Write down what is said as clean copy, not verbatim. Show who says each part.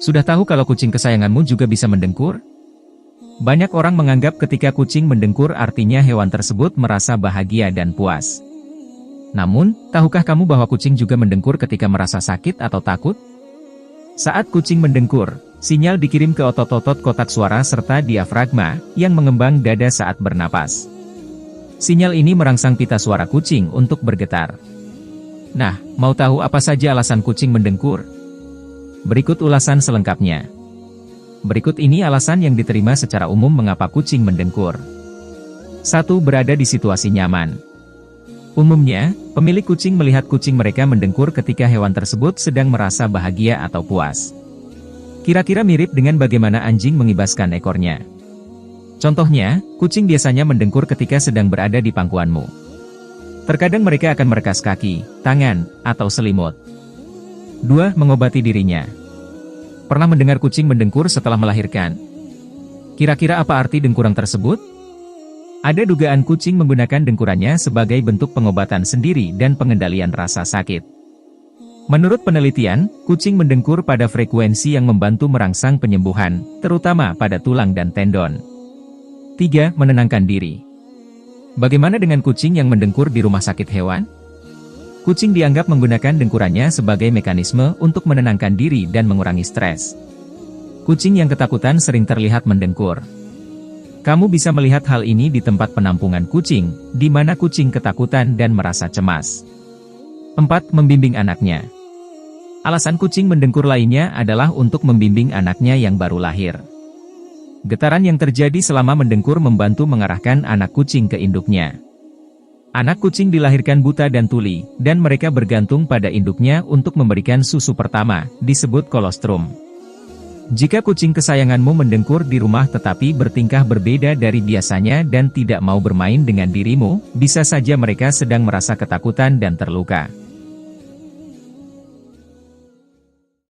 Speaker 1: Sudah tahu kalau kucing kesayanganmu juga bisa mendengkur? Banyak orang menganggap ketika kucing mendengkur artinya hewan tersebut merasa bahagia dan puas. Namun, tahukah kamu bahwa kucing juga mendengkur ketika merasa sakit atau takut? Saat kucing mendengkur, sinyal dikirim ke otot-otot kotak suara serta diafragma, yang mengembang dada saat bernapas. Sinyal ini merangsang pita suara kucing untuk bergetar. Nah, mau tahu apa saja alasan kucing mendengkur? Berikut ulasan selengkapnya. Berikut ini alasan yang diterima secara umum mengapa kucing mendengkur. 1. Berada di situasi nyaman. Umumnya, pemilik kucing melihat kucing mereka mendengkur ketika hewan tersebut sedang merasa bahagia atau puas. Kira-kira mirip dengan bagaimana anjing mengibaskan ekornya. Contohnya, kucing biasanya mendengkur ketika sedang berada di pangkuanmu. Terkadang mereka akan merekas kaki, tangan, atau selimut. 2. Mengobati dirinya. Pernah mendengar kucing mendengkur setelah melahirkan? Kira-kira apa arti dengkuran tersebut? Ada dugaan kucing menggunakan dengkurannya sebagai bentuk pengobatan sendiri dan pengendalian rasa sakit. Menurut penelitian, kucing mendengkur pada frekuensi yang membantu merangsang penyembuhan, terutama pada tulang dan tendon. 3. Menenangkan diri. Bagaimana dengan kucing yang mendengkur di rumah sakit hewan? Kucing dianggap menggunakan dengkurannya sebagai mekanisme untuk menenangkan diri dan mengurangi stres. Kucing yang ketakutan sering terlihat mendengkur. Kamu bisa melihat hal ini di tempat penampungan kucing, di mana kucing ketakutan dan merasa cemas. 4. Membimbing anaknya. Alasan kucing mendengkur lainnya adalah untuk membimbing anaknya yang baru lahir. Getaran yang terjadi selama mendengkur membantu mengarahkan anak kucing ke induknya. Anak kucing dilahirkan buta dan tuli, dan mereka bergantung pada induknya untuk memberikan susu pertama, disebut kolostrum. Jika kucing kesayanganmu mendengkur di rumah tetapi bertingkah berbeda dari biasanya dan tidak mau bermain dengan dirimu, bisa saja mereka sedang merasa ketakutan dan terluka.